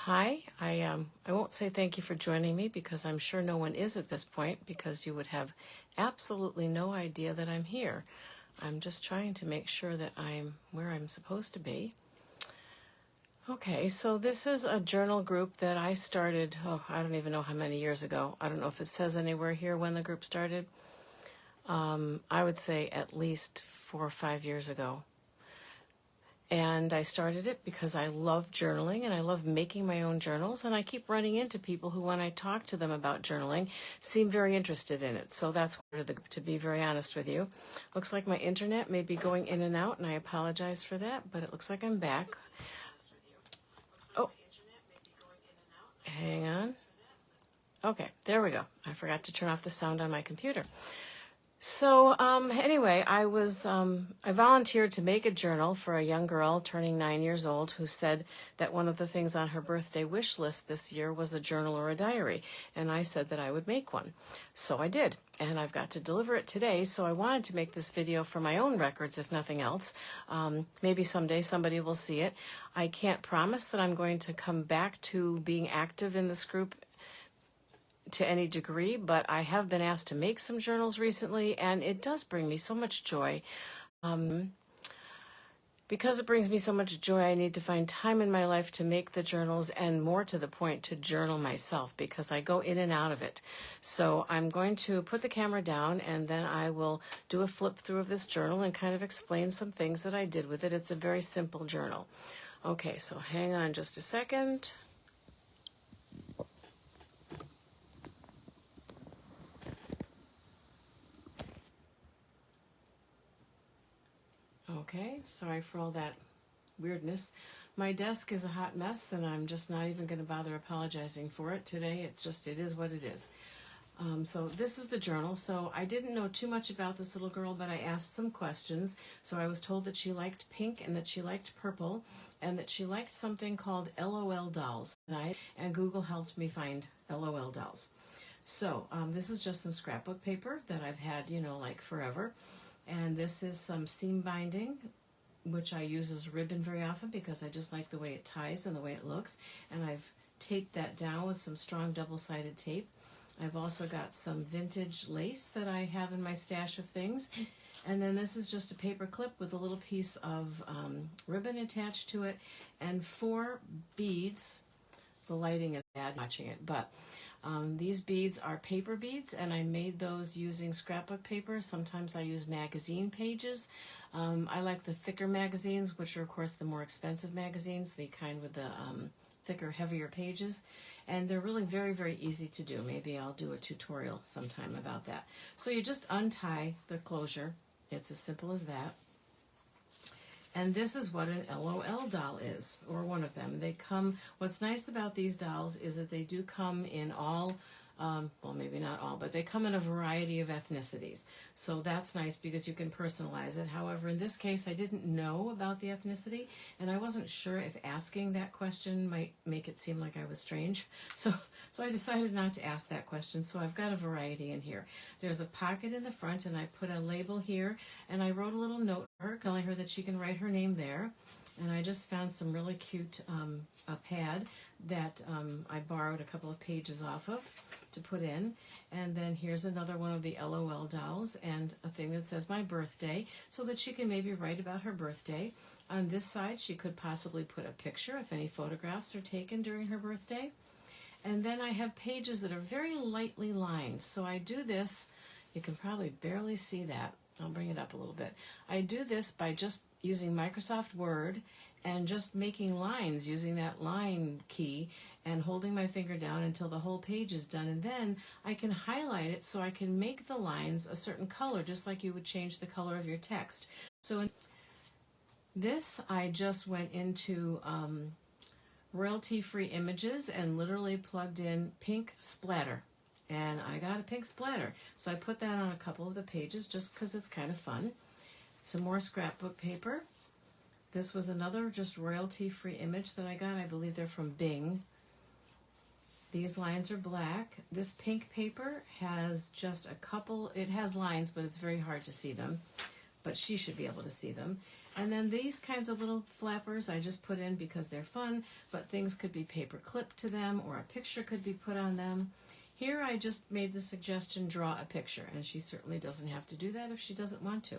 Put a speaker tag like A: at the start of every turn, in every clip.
A: Hi, I won't say thank you for joining me because I'm sure no one is at this point because you would have absolutely no idea that I'm here. I'm just trying to make sure that I'm where I'm supposed to be. Okay, so this is a journal group that I started, I don't even know how many years ago. I don't know if it says anywhere here when the group started. I would say at least 4 or 5 years ago. And I started it because I love journaling and I love making my own journals. And I keep running into people who, when I talk to them about journaling, seem very interested in it. So that's part of the group, to be very honest with you. Looks like my internet may be going in and out, and I apologize for that, but it looks like I'm back. Oh, hang on. Okay, there we go. I forgot to turn off the sound on my computer. So anyway, I volunteered to make a journal for a young girl turning 9 years old who said that one of the things on her birthday wish list this year was a journal or a diary. And I said that I would make one. So I did. And I've got to deliver it today. So I wanted to make this video for my own records, if nothing else. Maybe someday somebody will see it. I can't promise that I'm going to come back to being active in this group to any degree, but I have been asked to make some journals recently, and it does bring me so much joy. Because it brings me so much joy, I need to find time in my life to make the journals, and more to the point, to journal myself, because I go in and out of it. So I'm going to put the camera down, and then I will do a flip through of this journal and kind of explain some things that I did with it. It's a very simple journal. Okay, so hang on just a second. Okay, sorry for all that weirdness. My desk is a hot mess, and I'm just not even going to bother apologizing for it today. It is what it is. So this is the journal. So I didn't know too much about this little girl, but I asked some questions. So I was told that she liked pink and that she liked purple and that she liked something called LOL dolls. And Google helped me find LOL dolls. So this is just some scrapbook paper that I've had, like forever. And this is some seam binding, which I use as ribbon very often because I just like the way it ties and the way it looks. And I've taped that down with some strong double-sided tape. I've also got some vintage lace that I have in my stash of things. And then this is just a paper clip with a little piece of ribbon attached to it and 4 beads. The lighting is bad watching it, but these beads are paper beads, and I made those using scrapbook paper. Sometimes I use magazine pages. I like the thicker magazines, which are, of course, the more expensive magazines, the kind with the thicker, heavier pages. And they're really very, very easy to do. Maybe I'll do a tutorial sometime about that. So you just untie the closure. It's as simple as that. And this is what an LOL doll is, or one of them. What's nice about these dolls is that they do come in all, well, maybe not all, but they come in a variety of ethnicities. So that's nice because you can personalize it. However, in this case, I didn't know about the ethnicity, and I wasn't sure if asking that question might make it seem like I was strange. So I decided not to ask that question. So I've got a variety in here. There's a pocket in the front, and I put a label here, and I wrote a little note to her telling her that she can write her name there. And I just found some really cute a pad that I borrowed a couple of pages off of to put in. And then here's another one of the LOL dolls and a thing that says my birthday so that she can maybe write about her birthday. On this side, she could possibly put a picture if any photographs are taken during her birthday. And then I have pages that are very lightly lined. So I do this, you can probably barely see that. I'll bring it up a little bit. I do this by just using Microsoft Word and just making lines using that line key and holding my finger down until the whole page is done. And then I can highlight it so I can make the lines a certain color, just like you would change the color of your text. So in this, I just went into royalty-free images and literally plugged in pink splatter. And I got a pink splatter. So I put that on a couple of the pages just because it's kind of fun. Some more scrapbook paper. This was another just royalty-free image that I got. I believe they're from Bing. These lines are black. This pink paper has just a couple, it has lines, but it's very hard to see them. But she should be able to see them. And then these kinds of little flappers I just put in because they're fun, but things could be paper clipped to them or a picture could be put on them. Here I just made the suggestion, draw a picture, and she certainly doesn't have to do that if she doesn't want to.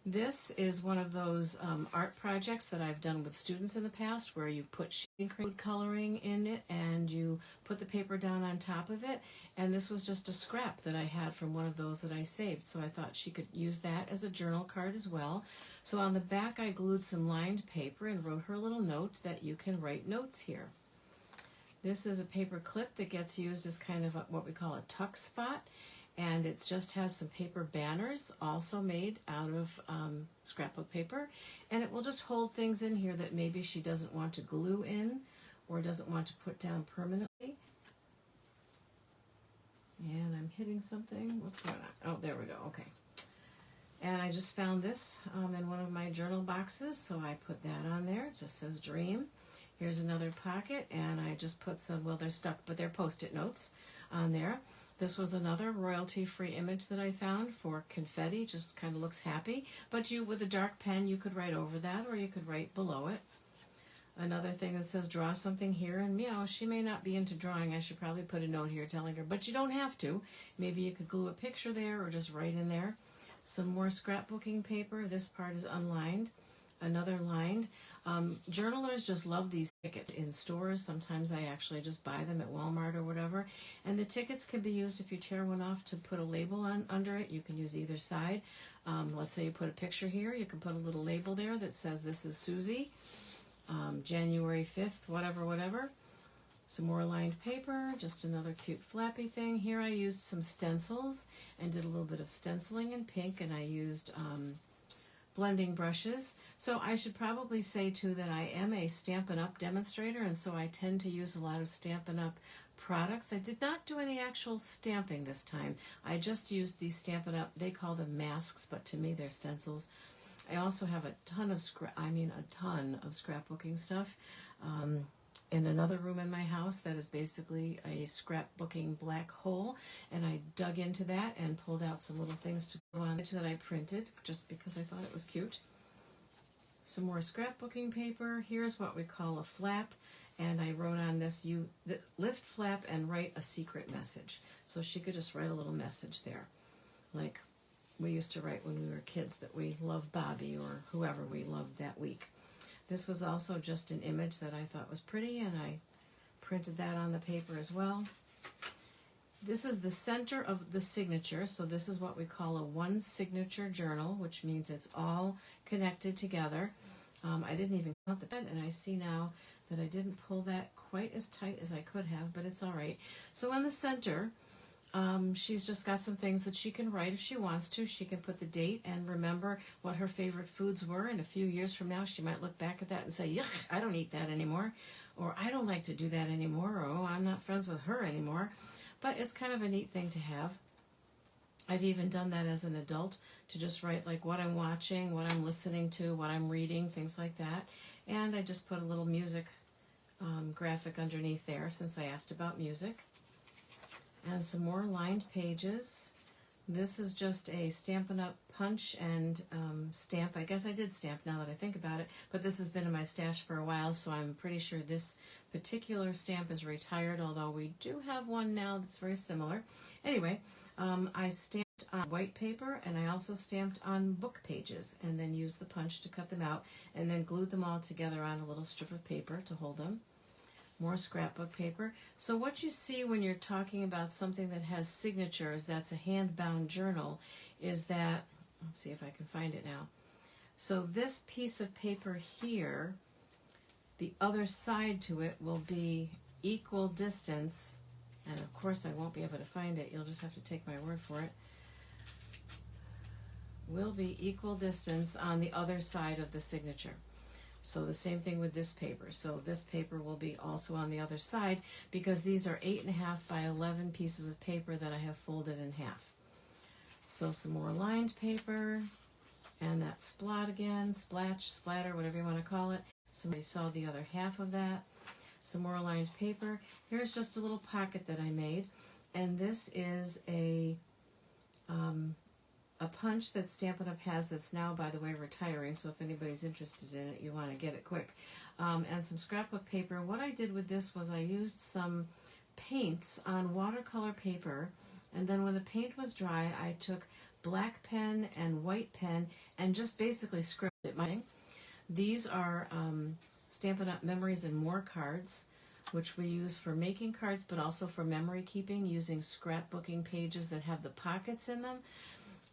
A: This is one of those art projects that I've done with students in the past where you put shading cream coloring in it and you put the paper down on top of it. And this was just a scrap that I had from one of those that I saved. So I thought she could use that as a journal card as well. So on the back I glued some lined paper and wrote her a little note that you can write notes here. This is a paper clip that gets used as kind of what we call a tuck spot. And it just has some paper banners also made out of scrapbook paper, and it will just hold things in here that maybe she doesn't want to glue in or doesn't want to put down permanently. And I'm hitting something. What's going on? Oh, there we go. Okay. And I just found this in one of my journal boxes, so I put that on there. It just says Dream. Here's another pocket, and I just put some, well, they're stuck, but they're Post-it notes on there. This was another royalty-free image that I found for confetti. Just kind of looks happy. But you, with a dark pen, you could write over that or you could write below it. Another thing that says draw something here. And, you know, she may not be into drawing. I should probably put a note here telling her, but you don't have to. Maybe you could glue a picture there or just write in there. Some more scrapbooking paper. This part is unlined. Another lined. Journalers just love these tickets in stores. Sometimes I actually just buy them at Walmart or whatever. And the tickets can be used if you tear one off to put a label on under it. You can use either side. Let's say you put a picture here. You can put a little label there that says this is Susie, January 5th, whatever. Some more lined paper, just another cute flappy thing. Here I used some stencils and did a little bit of stenciling in pink, and I used blending brushes. So I should probably say too that I am a Stampin' Up! Demonstrator, and so I tend to use a lot of Stampin' Up! Products. I did not do any actual stamping this time. I just used these Stampin' Up! They call them masks, but to me they're stencils. I also have a ton of scrapbooking stuff. In another room in my house that is basically a scrapbooking black hole, and I dug into that and pulled out some little things to go on that I printed just because I thought it was cute. Some more scrapbooking paper. Here's what we call a flap, and I wrote on this, you lift flap and write a secret message. So she could just write a little message there, like we used to write when we were kids that we love Bobby or whoever we loved that week. This was also just an image that I thought was pretty, and I printed that on the paper as well. This is the center of the signature, so this is what we call a one signature journal, which means it's all connected together. I didn't even count the pen, and I see now that I didn't pull that quite as tight as I could have, but it's all right. So in the center, she's just got some things that she can write if she wants to. She can put the date and remember what her favorite foods were. And a few years from now, she might look back at that and say, yuck, I don't eat that anymore. Or I don't like to do that anymore. Or, oh, I'm not friends with her anymore. But it's kind of a neat thing to have. I've even done that as an adult, to just write like what I'm watching, what I'm listening to, what I'm reading, things like that. And I just put a little music graphic underneath there since I asked about music. And some more lined pages. This is just a Stampin' Up! Punch and stamp. I guess I did stamp now that I think about it, but this has been in my stash for a while, so I'm pretty sure this particular stamp is retired, although we do have one now that's very similar. Anyway, I stamped on white paper, and I also stamped on book pages, and then used the punch to cut them out, and then glued them all together on a little strip of paper to hold them. More scrapbook paper. So what you see when you're talking about something that has signatures, that's a hand-bound journal, is that, let's see if I can find it now. So this piece of paper here, the other side to it will be equal distance, and of course I won't be able to find it. You'll just have to take my word for it. Will be equal distance on the other side of the signature. So the same thing with this paper. So this paper will be also on the other side because these are 8.5 by 11 pieces of paper that I have folded in half. So some more lined paper, and that splot again, splash, splatter, whatever you want to call it. Somebody saw the other half of that. Some more lined paper. Here's just a little pocket that I made, and this is a a punch that Stampin' Up! Has that's now, by the way, retiring, so if anybody's interested in it, you want to get it quick. And some scrapbook paper. What I did with this was I used some paints on watercolor paper, and then when the paint was dry, I took black pen and white pen and just basically scribbled it. These are Stampin' Up! Memories and More cards, which we use for making cards, but also for memory keeping, using scrapbooking pages that have the pockets in them.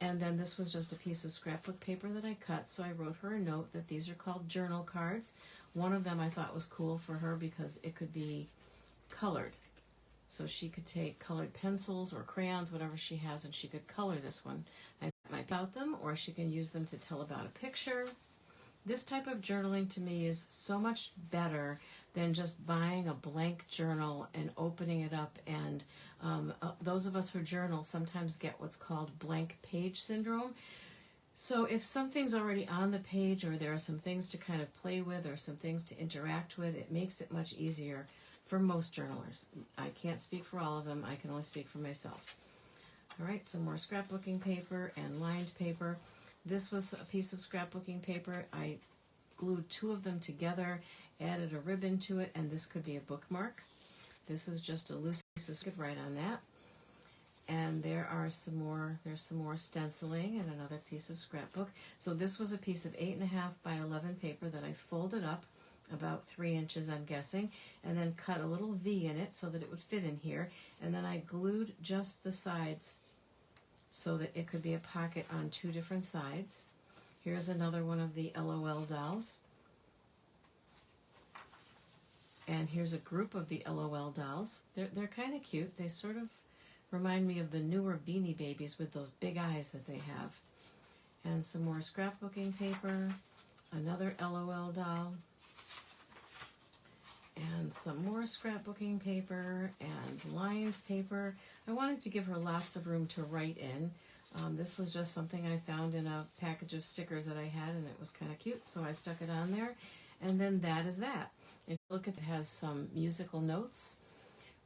A: And then this was just a piece of scrapbook paper that I cut, so I wrote her a note that these are called journal cards. One of them I thought was cool for her because it could be colored. So she could take colored pencils or crayons, whatever she has, and she could color this one. I might about them, or she can use them to tell about a picture. This type of journaling to me is so much better than just buying a blank journal and opening it up. And those of us who journal sometimes get what's called blank page syndrome. So if something's already on the page, or there are some things to kind of play with or some things to interact with, it makes it much easier for most journalers. I can't speak for all of them. I can only speak for myself. All right, some more scrapbooking paper and lined paper. This was a piece of scrapbooking paper. I glued two of them together, added a ribbon to it, and this could be a bookmark. This is just a loose piece of script right on that. And there's some more stenciling and another piece of scrapbook. So this was a piece of 8.5 by 11 paper that I folded up about 3 inches, I'm guessing, and then cut a little V in it so that it would fit in here. And then I glued just the sides so that it could be a pocket on 2 different sides. Here's another one of the LOL dolls. And here's a group of the LOL dolls. They're kind of cute. They sort of remind me of the newer Beanie Babies with those big eyes that they have. And some more scrapbooking paper, another LOL doll, and some more scrapbooking paper and lined paper. I wanted to give her lots of room to write in. This was just something I found in a package of stickers that I had, and it was kind of cute, so I stuck it on there. And then that is that. If you look at it, it has some musical notes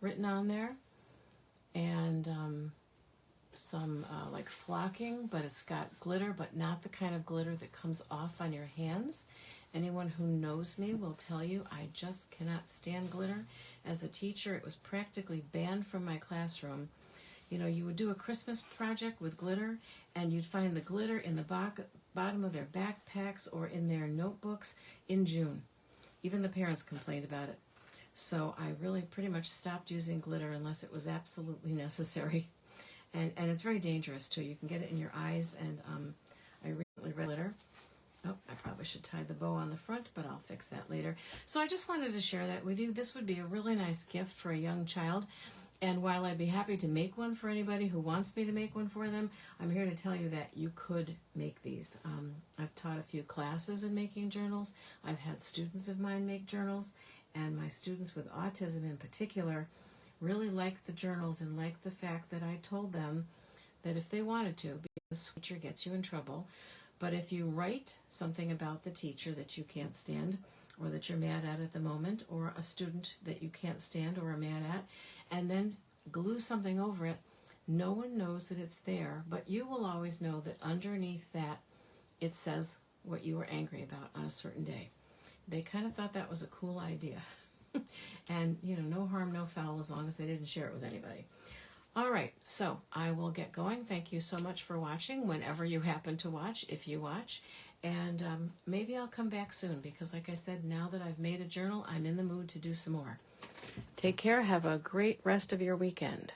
A: written on there, and some like flocking, but it's got glitter, but not the kind of glitter that comes off on your hands. Anyone who knows me will tell you I just cannot stand glitter. As a teacher, it was practically banned from my classroom. You know, you would do a Christmas project with glitter, and you'd find the glitter in the bottom of their backpacks or in their notebooks in June. Even the parents complained about it. So I really pretty much stopped using glitter unless it was absolutely necessary. And it's very dangerous, too. You can get it in your eyes, and I recently read glitter. Oh, I probably should tie the bow on the front, but I'll fix that later. So I just wanted to share that with you. This would be a really nice gift for a young child. And while I'd be happy to make one for anybody who wants me to make one for them, I'm here to tell you that you could make these. I've taught a few classes in making journals. I've had students of mine make journals, and my students with autism in particular really liked the journals and liked the fact that I told them that if they wanted to, because the teacher gets you in trouble, but if you write something about the teacher that you can't stand or that you're mad at the moment, or a student that you can't stand or are mad at, and then glue something over it, no one knows that it's there, but you will always know that underneath that it says what you were angry about on a certain day. They kind of thought that was a cool idea. And, you know, no harm, no foul, as long as they didn't share it with anybody. All right, so I will get going. Thank you so much for watching, whenever you happen to watch, if you watch. And maybe I'll come back soon, because like I said, now that I've made a journal, I'm in the mood to do some more. Take care. Have a great rest of your weekend.